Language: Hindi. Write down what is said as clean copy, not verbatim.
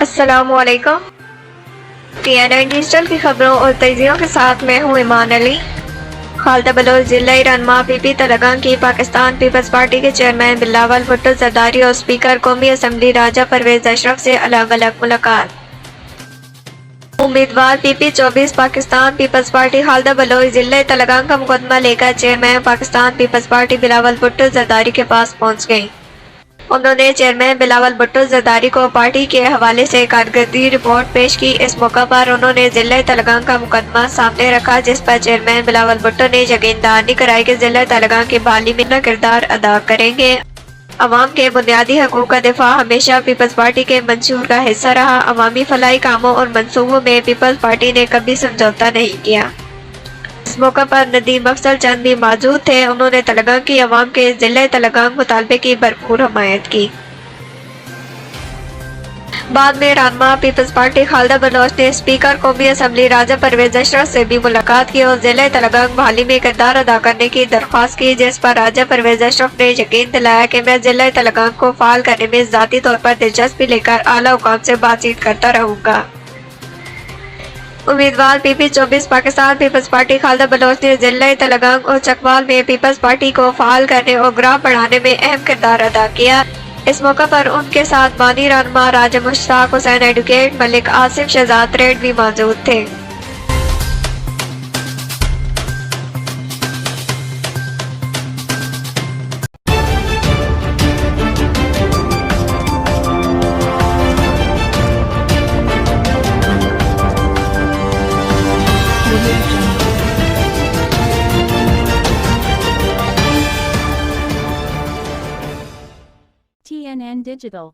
अस्सलामुअलैकुम। TNI डिजिटल की खबरों और तजियों के साथ मैं हूँ ईमान अली। खालदा बलोच जिला रहनुमा पीपी तेलंगाना की पाकिस्तान पीपल्स पार्टी के चेयरमैन बिलावल भुट्टो जरदारी और स्पीकर कौमी असम्बली राजा परवेज अशरफ से अलग अलग मुलाकात। उम्मीदवार PP 24 Pakistan peoples party Khalda Baloch जिला तेलंगाना का मुकदमा लेकर chairman Pakistan peoples party Bilawal Bhutto Zardari के पास पहुँच गयी। उन्होंने चेयरमैन बिलावल भुट्टो जरदारी को पार्टी के हवाले से कारकर्दगी रिपोर्ट पेश की। इस मौका पर उन्होंने जिला तेलंगाना का मुकदमा सामने रखा, जिस पर चेयरमैन बिलावल भुट्टो ने यकीनदहानी कराई कि जिला तेलंगाना की बहाली में अपना किरदार अदा करेंगे। अवाम के बुनियादी हकूक का दिफा हमेशा पीपल्स पार्टी के मंशूर का हिस्सा रहा। अवामी फलाई कामों और मनसूबों में पीपल्स पार्टी ने कभी समझौता नहीं किया। इस मौका पर नदीम अफजल चंद भी मौजूद थे। उन्होंने तेलंगाना की अवाम के जिले तेलंगाना मुतालबे की भरपूर हमायत की। बाद में रहनुमा पीपल्स पार्टी खालदा बलोच ने स्पीकर कौमी असम्बली राजा परवेज अशरफ से भी मुलाकात की और जिले तेलंगाना बहाली में किरदार अदा करने की दरख्वास्त की, जिस पर राजा परवेज अशरफ ने यकीन दिलाया कि मैं जिले तेलंगाना को फाल करने में ज़ाती तौर पर दिलचस्पी लेकर आला हुकाम से बातचीत करता रहूँगा। उम्मीदवार PP 24 Pakistan peoples party Khalda Baloch ने जिला तेलंगाना और चकवाल में पीपल्स पार्टी को फाल करने और ग्राफ बढ़ाने में अहम किरदार अदा किया। इस मौका पर उनके साथ बानी रहनुमा राजा मुश्ताक हुसैन, एडवोकेट मलिक आसिफ शहजाद रेड भी मौजूद थे। TNN Digital